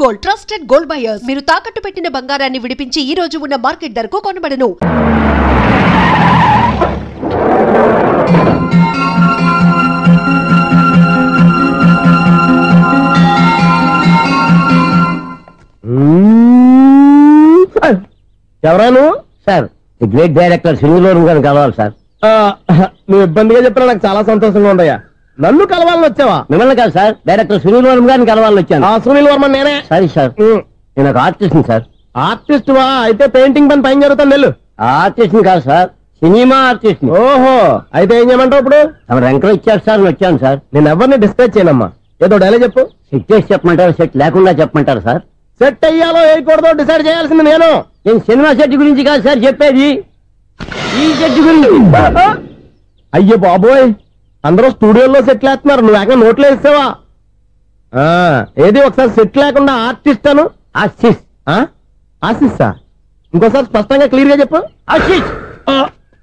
Gold, trusted gold buyers. మీరు తాకట్టు పెట్టిన బంగారాన్ని విడిపించి ఈ రోజు ఉన్న మార్కెట్ ధరకు కొనబడను. ఎవరాను sir? The great director Srinivasam గారిని కలవాలి సార్. నువ్వు ఇబ్బందిగా చెప్పినా నాకు చాలా సంతోషంగా ఉందయ్యా. నన్ను కలవాలని వచ్చావా? మిమ్మల్ని కాదు సార్, డైరెక్టర్ శ్రీనివాసం గారిని కలవాలని వచ్చాను. సునీల్ వర్మ నేనే. సరే సార్, నేను ఒక ఆర్టిస్ట్ సార్. ఆర్టిస్ట్ వా? అయితే పెయింటింగ్ పని పైన జరుగుతుంది వెళ్ళు. ఆర్టిస్ట్ కాదు సార్, సినిమా ఆర్టిస్ట్. ఓహో, అయితే ఏం చేయమంటావు ఇప్పుడు? వెంకట ఇచ్చారు సార్, వచ్చాను సార్. నేను ఎవరిని డిస్కస్ చేయనమ్మా, ఏదో డైలాగ్ చెప్పు. సెట్ చేసి చెప్పమంటారు, సెట్ లేకుండా చెప్పమంటారు సార్? సెట్ అయ్యాలో వేయకూడదో డిసైడ్ చేయాల్సింది నేను సినిమా సెట్ గురించి కాదు సార్ చెప్పేది, ఈ సెట్ గురించి. అయ్యో బాబోయ్, అందరూ స్టూడియోలో సెట్ లేస్తున్నారు, నువ్వు ఏకంగా నోట్లో వేస్తావా? ఏది ఒకసారి సెట్ లేకుండా ఆర్టిస్ట్ అను. ఆర్టిస్ట్ ఆర్టిస్టా? ఇంకోసారి స్పష్టంగా క్లియర్ గా చెప్పు. ఆర్టిస్ట్.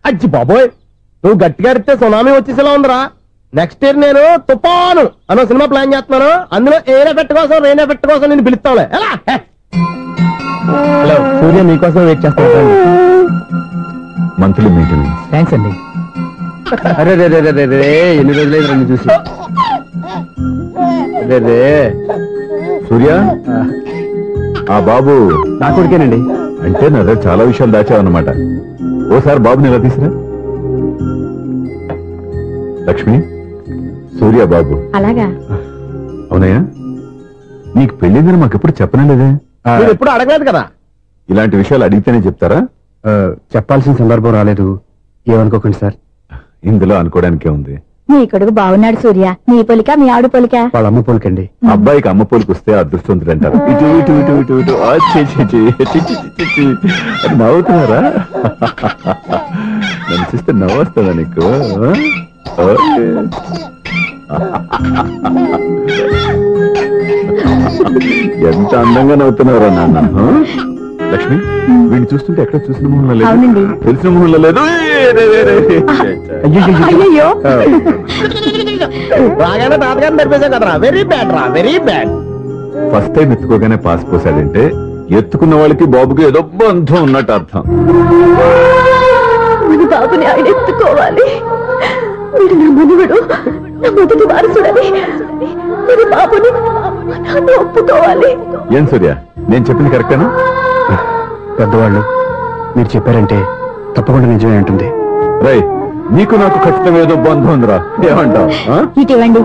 అజ్జి బాబోయ్, నువ్వు గట్టిగా అడితే సునామీ వచ్చేసేలా ఉందిరా. నెక్స్ట్ ఇయర్ నేను తుఫాను అన్న సినిమా ప్లాన్ చేస్తున్నాను, అందులో ఎయిర్ ఎఫెక్ట్ కోసం రెయిన్ ఎఫెక్ట్ కోసం నేను పిలుస్తావులే. హలో సూర్య, మీకోసం వెయిట్ చేస్తాను. Monthly maintenance. థ్యాంక్స్ అండి. అరే రే రే రే రే, ఎన్ని రోజులైంది రండి చూసి. అరే రే సూర్య, ఆ బాబు నా కొడుకేనండి. అంటే నా దగ్గర చాలా విషయాలు దాచావన్నమాట. ఓసారి బాబుని ఎలా తీసురా. లక్ష్మి, సూర్య బాబు. అలాగా? అవునయ్యా, నీకు పెళ్ళిందని మాకెప్పుడు చెప్పనలేదే? ఎప్పుడు అడగలేదు కదా. ఇలాంటి విషయాలు అడిగితేనే చెప్తారా? చెప్పాల్సిన సందర్భం రాలేదు, ఏమనుకోకండి సార్. ఇందులో అనుకోవడానికే ఉంది. నీ కొడుకు బాగున్నాడు సూర్య. నీ పోలిక మీ ఆవిడ పోలిక? వాళ్ళ అమ్మ పోలికండి. అబ్బాయికి అమ్మ పోలికి వస్తే అదృష్టవంతుడు అంటారు. ఇటు ఇటు ఇటు ఇటు ఇటు అది నవ్వుతున్నారా? నన్ను చూస్తే నవ్వు వస్తుందా నీకు? ఎంత అందంగా నవ్వుతున్నారా నాన్న. లక్ష్మి, వీడిని చూస్తుంటే ఎక్కడ చూసిన మొహంలో లేదు, తెలిసిన మొహంలో లేదు. బాగానే తాతగారిని తెరిపేశాం కదరా. వెరీ బ్యాడ్ రా, వెరీ బ్యాడ్. ఫస్ట్ టైం ఎత్తుకోగానే పాస్ పోసాడంటే ఎత్తుకున్న వాళ్ళకి బాబుకి ఏదో బంధం ఉన్నట్టు అర్థం. మన బాబుని ఆయన ఎత్తుకోవాలి. మీరు నా మనవడు, నా మొదటి వారసుడని మన బాబుని ఒప్పుకోవాలి. ఏం సూర్య, నేను చెప్పింది కరెక్టేనా? పెద్దవాళ్ళు మీరు చెప్పారంటే తప్పకుండా నిజమే ఉంటుంది. రై, నీకు నాకు ఖచ్చితంగా ఏదో బంధం ఉందిరా, ఏమంటావు? ఇటువంటి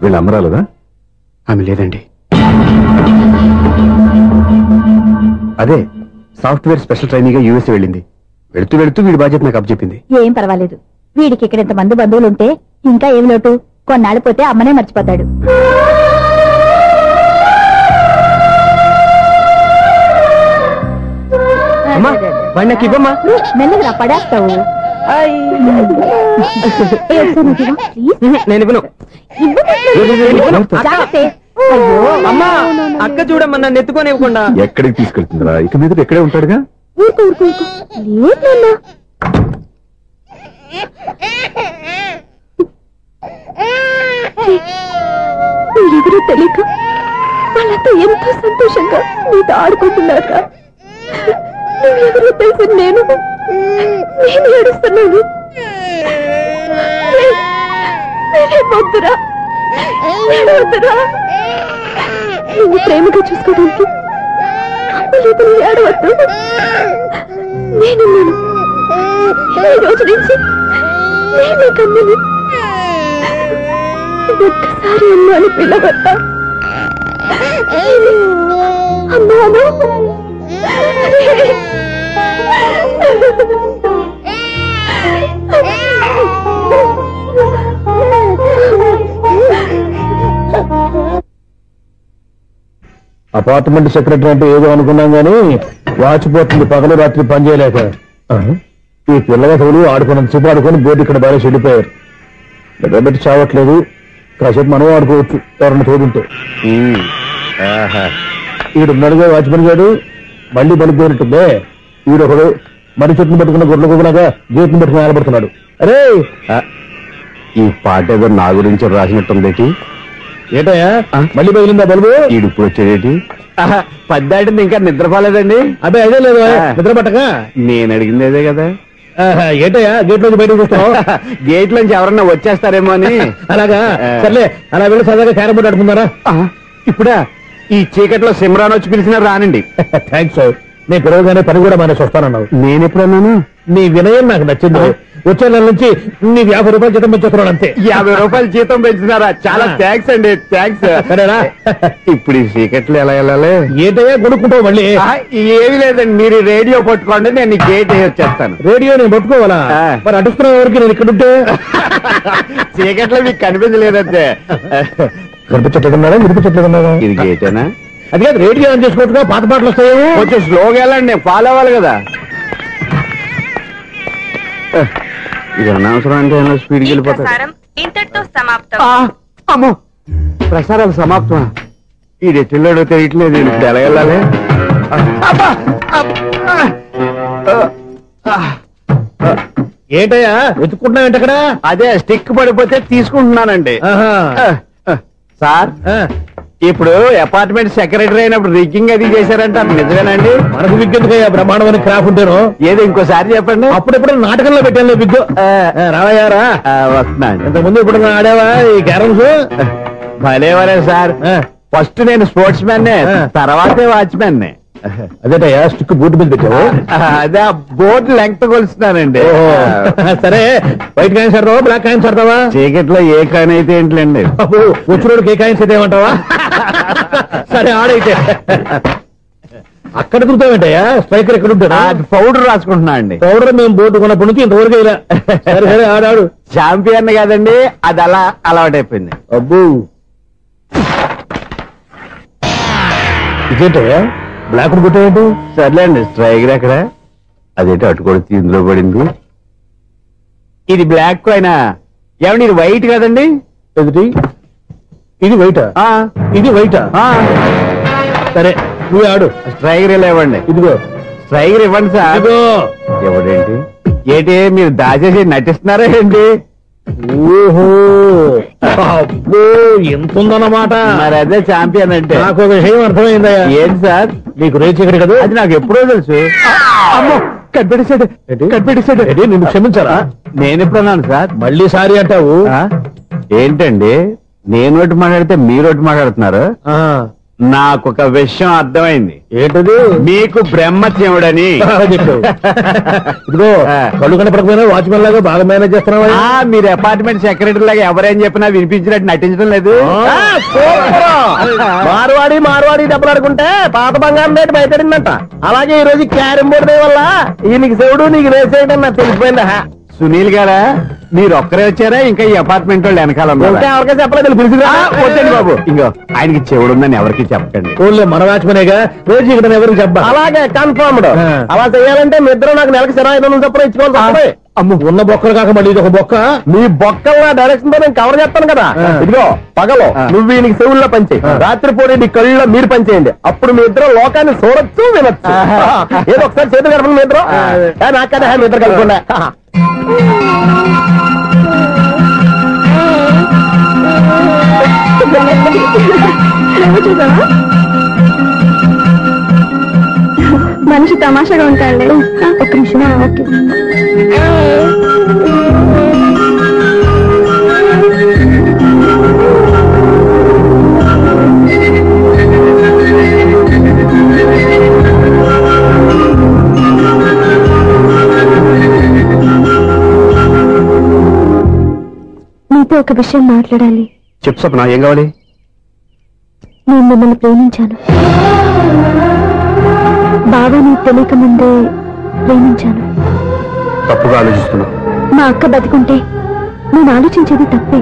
వీళ్ళు అమ్మరాలదా? ఆమె లేదండి. అదే సాఫ్ట్వేర్ స్పెషల్ ట్రైనింగ్ గా యూఎస్ వెళ్ళింది. వెళుతూ వెళుతూ వీడి బాధ్యత నాకు అప్పచెప్పింది. ఏం పర్వాలేదు, వీడికి ఇక్కడ ఇంతమంది బంధువులుంటే ఇంకా ఏం లోటు. కొన్నాళ్ళు పోతే అమ్మనే మర్చిపోతాడు. మెల్లగా పడేస్తావు. నేను ఇవ్వను. అమ్మా, అక్క చూడమ్మా, నన్ను ఎత్తుకోనివ్వకుండా. ఎక్కడికి తీసుకెళ్తుందిరా? ఇక మీద ఎక్కడే ఉంటాడుగా. మీరెవరూ తెలియక వాళ్ళంతా ఎంతో సంతోషంగా మీతో ఆడుకుంటున్నారా? నువ్వెవరో తెలిసి నేను ఏడుస్తున్నాను. వద్దురా, నువ్వు ప్రేమగా చూసుకోవడానికి ఏడవద్దు. నేనున్నాను. ఈ రోజు నుంచి నేనే కన్నని. ఒక్కసారి అమ్మా అని పిల్లవద్దా? అమ్మాను. అపార్ట్మెంట్ సెక్రటరీ అంటే ఏదో అనుకున్నాం గానీ వాచిపోతుంది పగలు రాత్రి పని చేయలేక. ఈ పిల్లవసలు ఆడుకున్నంత సేపు ఆడుకొని బోర్డు ఇక్కడ బాగా చెడిపోయారు. నిద్రబెట్టి చావట్లేదు, కాసేపు మనం ఆడుకోవచ్చు ఎవరన్నా తోడుంటే. ఈడున్నాడుగా వాచ్మెన్ గారు, మళ్ళీ బలిపోయినట్టుందే. ఈడొకడు మరి చెట్టును పట్టుకున్న గొడ్ల కులాగా గేట్ని పట్టుకుని ఆడబడుతున్నాడు. అరే, ఈ పాట ఏదో నా గురించి రాసినట్టుంది. ఏటయ్యా మళ్ళీ బయలుందా బలుబు? ఈడు ఇప్పుడు వచ్చేదేటి? 10 దాటింది ఇంకా నిద్రపోలేదండి? అదే అదే లేదు నిద్ర పట్టక. నేను అడిగింది అదే కదా. ఏంటయ్యా గేట్ నుంచి బయటకు చూస్తావు? గేట్ నుంచి ఎవరన్నా వచ్చేస్తారేమో అని. అలాగా సర్లే, అలా వెళ్ళి సరదాగా క్యారం బోర్డు ఆడుకుందారా? ఇప్పుడా? ఈ చీకట్లో సిమ్రాన్ వచ్చి పిలిచినా రానండి. థ్యాంక్స్. నేను పిలవగానే పని కూడా మానేసి వస్తానన్నావు. నేను ఎప్పుడన్నాను? నీ వినయం నాకు నచ్చింది. వచ్చే నెల నుంచి నీకు 50 రూపాయలు జీతం పెంచుతున్నాడు అంతే. 50 రూపాయలు జీతం పెంచుతున్నారా? చాలా థ్యాంక్స్ అండి. థ్యాంక్స్. సరేనా? ఇప్పుడు ఈ చీకట్లు ఎలా వెళ్ళాలి? ఏంటయ్యా కొనుక్కుంటావు మళ్ళీ? ఏమీ లేదండి, మీరు రేడియో పట్టుకోండి, నేను గేట్ వచ్చేస్తాను. రేడియో నేను పట్టుకోవాలా? మరి అడుస్తున్న వరకు నేను ఇక్కడ ఉంటే చీకట్లో మీకు కనిపించలేదంటే. కనిపించట్లేదన్నారా? వినిపించట్లేదన్నారా? ఇది గేటేనా? అది కాదు, రేడియో ఆన్ చేసుకోవచ్చుగా, పాత పాటలు వస్తాయి. కొంచెం స్లోగా వెళ్ళండి, ఫాలో అవ్వాలి కదా. ఇది అనవసరం అంటే స్పీడ్కి వెళ్ళిపోతారు. అమ్మో, ప్రసారాలు సమాప్తమా? ఇది ఎట్టిల్లాడో తెలియట్లేదు. ఇప్పుడు ఎలా వెళ్ళాలి? ఏంటయ్యా వెతుక్కుంటున్నావు ఏంటక్కడ? అదే స్టిక్ పడిపోతే తీసుకుంటున్నానండి. సార్, ఇప్పుడు అపార్ట్మెంట్ సెక్రటరీ అయినప్పుడు రిగ్గింగ్ అది చేశారంట, నిజమేనండి? మనకు విగ్గెందుకయ్యా, బ్రహ్మాండమైన క్రాఫ్ ఉంటాను. ఏదో ఇంకోసారి చెప్పండి. అప్పుడెప్పుడు నాటకంలో పెట్టాను విగ్గు. రావయ్యారా? వస్తున్నాను. ఇంతకుముందు ఇప్పుడు ఆడావా ఈ క్యారమ్స్? భలేవరే సార్. ఫస్ట్ నేను స్పోర్ట్స్ మ్యాన్, తర్వాతే వాచ్మెన్. అదేటయ్యా స్టిక్ బోర్డు మీద పెట్టావు? అదే బోర్డు లెంగ్త్ కొలుస్తున్నానండి. సరే, వైట్ కాయిన్స్ ఆడతావా, బ్లాక్ కాయిన్స్ ఆడతావా? చీకట్లో ఏ కాయిన్ అయితే ఏంటండి, వచ్చినోడికి ఏ కాయిన్స్ అయితే ఏమంటావా? సరే ఆడైతే. అక్కడ తిరుగుతావేంటయ్యా? స్ట్రైకర్ ఎక్కడ ఉంటాడా? పౌడర్ రాసుకుంటున్నా అండి. పౌడర్ మేము బోర్డు కొన్నప్పటి నుంచి ఇంతవరకు ఇలా. సరే సరే ఆడాడు. ఛాంపియన్ కాదండి, అది అలా అలవాటైపోయింది. అబ్బు, ఇదేంటయ్యా బ్లాక్ కొట్టేయండి? సర్లేండి, స్ట్రైకర్ ఎక్కడ? అదేంటి అటుకొడితే ఇందులో పడింది. ఇది బ్లాక్ అయినా ఏమండి? ఇది వైట్ కదండి? ఎదుటి ఇది వైటా? ఇది వైటా? సరే నువ్వు ఆడు. స్ట్రైకర్ ఇలా ఇవ్వండి. ఇదిగో స్ట్రైకర్ ఇవ్వండి సార్. ఎవడేంటి ఏంటి మీరు దాచేసి నటిస్తున్నారా ఏంటి? ఓహో, అబ్బో ఎంత ఉందన్నమాట. మరి అదే ఛాంపియన్ అంటే. నాకు విషయం అర్థమైందయ్యా. ఏంటి సార్? మీకు రేచి ఇక్కడ కదా? అది నాకు ఎప్పుడో తెలుసు. అమ్మో, కనిపెట్టేశాడు కనిపెట్టేశాడు. నిన్ను క్షమించారా? నేను ఎప్పుడన్నాను సార్? మళ్ళీ సారీ అంటావు ఏంటండి? నేను ఒకటి మాట్లాడితే మీరు ఒకటి మాట్లాడుతున్నారు. నాకు ఒక విషయం అర్థమైంది. ఏంటది? మీకు బ్రహ్మత్యముడని. ఇదిగో కళ్ళు కనపడకపోయినా వాచ్మెన్ లాగా బాగా మేనేజ్ చేస్తున్నావా? మీరు అపార్ట్మెంట్ సెక్రటరీ లాగా ఎవరేం చెప్పినా వినిపించినట్టు నటించడం లేదు. మార్వాడి డబ్బులు ఆడుకుంటే పాత బంగారం రేటు బయటడిందంట. అలాగే ఈ రోజు క్యారం బోర్డు వల్ల ఈయనకి శివుడు నీకు రేసేయడం నాకు తెలిసిపోయిందా? సునీల్ గారా, మీరు ఒక్కరే వచ్చారా? ఇంకా ఈ అపార్ట్మెంట్ వాళ్ళు వెనకాల ఎవరికీ చెప్పలేదు. పిలిచిరండి బాబు. ఇంకో ఆయనకి చెవుడు ఉందని ఎవరికి చెప్పండి. ఊళ్ళో మన వాచ్మనేగా, రోజు ఇక్కడ ఎవరికి చెప్పాలి. అలాగే కన్ఫర్మ్డ్. అలా చేయాలంటే మీ ఇద్దరు నాకు నెలకి 2500 చొప్పున ఇచ్చుకోవాలి. అమ్మ, ఉన్న బొక్కలు కాక మళ్ళీ ఇది ఒక బొక్క. మీ బొక్కల డైరెక్షన్ తో నేను కవర్ చేస్తాను కదా. ఇదిగో పగలో నువ్వు ఈయనకి చెవుల్లో పనిచేయి, రాత్రిపూట నీ కళ్ళలో మీరు పనిచేయండి. అప్పుడు మీ ఇద్దరు లోకాన్ని చూడొచ్చు, వినొచ్చు. ఏదో ఒకసారి చేతులు కలపండి మీ ఇద్దరు. నాకదా మీ ఇద్దరు కలుపుకుండా. మనిషి తమాషాగా ఉంటాడు. ఒక నిమిషం. ఓకే, మీతో ఒక విషయం మాట్లాడాలి. చెప్పు సప్న, ఏం కావాలి? నేను మిమ్మల్ని ప్రేమించాను. బాగా నీకు తెలియక ముందే ప్రేమించాను. తప్పుగా ఆలోచిస్తున్నా. మా అక్క బతికుంటే నేను ఆలోచించేది తప్పే.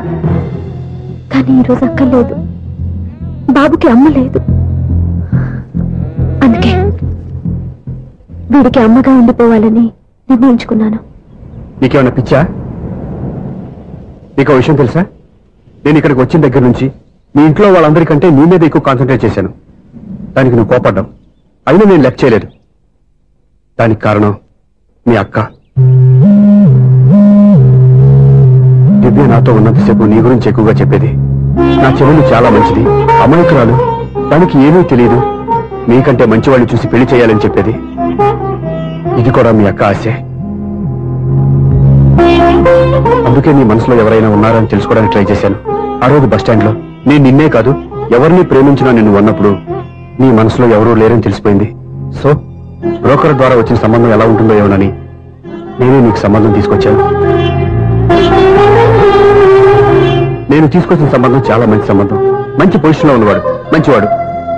కానీ ఈరోజు అక్క లేదు, బాబుకి అమ్మ లేదు. అందుకే వీడికి అమ్మగా ఉండిపోవాలని నిర్ణయించుకున్నాను. నీకేమన్నా పిచ్చా? నీకు విషయం తెలుసా? నేను ఇక్కడికి వచ్చిన దగ్గర నుంచి మీ ఇంట్లో వాళ్ళందరికంటే నీ మీద ఎక్కువ కాన్సన్ట్రేట్ చేశాను. దానికి నువ్వు కోపడ్డావు, అయినా నేను లెక్క చేయలేదు. దానికి కారణం మీ అక్క. దివ్య నాతో ఉన్నంతసేపు నీ గురించి ఎక్కువగా చెప్పేది. నా చెవులు చాలా మంచిది, అమాయకురాలు, దానికి ఏమీ తెలియదు, మీకంటే మంచివాళ్ళు చూసి పెళ్లి చేయాలని చెప్పేది. ఇది కూడా మీ అక్క ఆశే. అందుకే నీ మనసులో ఎవరైనా ఉన్నారని తెలుసుకోవడానికి ట్రై చేశాను. ఆ రోజు బస్టాండ్ లో నేను నిన్నే కాదు ఎవరిని ప్రేమించినా నిన్ను అన్నప్పుడు నీ మనసులో ఎవరూ లేరని తెలిసిపోయింది. సో బ్రోకర్ ద్వారా వచ్చిన సంబంధం ఎలా ఉంటుందో ఏమోనని నేనే నీకు సంబంధం తీసుకొచ్చాను. నేను తీసుకొచ్చిన సంబంధం చాలా మంచి సంబంధం. మంచి పొజిషన్ లో ఉన్నవాడు, మంచివాడు.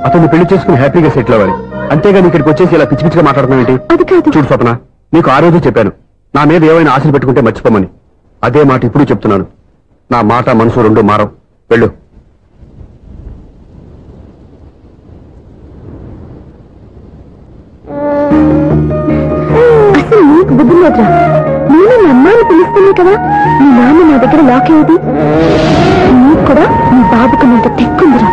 అతన్ని పెళ్లి చేసుకుని హ్యాపీగా సెటిల్ అవ్వాలి. అంతేగాని ఇక్కడికి వచ్చేసి ఇలా పిచ్చి పిచ్చిగా మాట్లాడడం ఏంటి? చూడు స్వప్న, నీకు ఆ రోజు చెప్పాను నా మీద ఏమైనా ఆశలు పెట్టుకుంటే మర్చిపోమని. అదే మాట ఇప్పుడు చెప్తున్నాను. నా మాట మనసు రెండు మారవు. వెళ్ళు. అసలు నీకు బుద్ధి లేదురా. నేను మీ అమ్మాయిని పిలుస్తుంది కదా, మీ నాన్న నా దగ్గర లాక్ అయ్యేది. నీకు కూడా మీ బాబుకు నంత తెక్కుందిరా.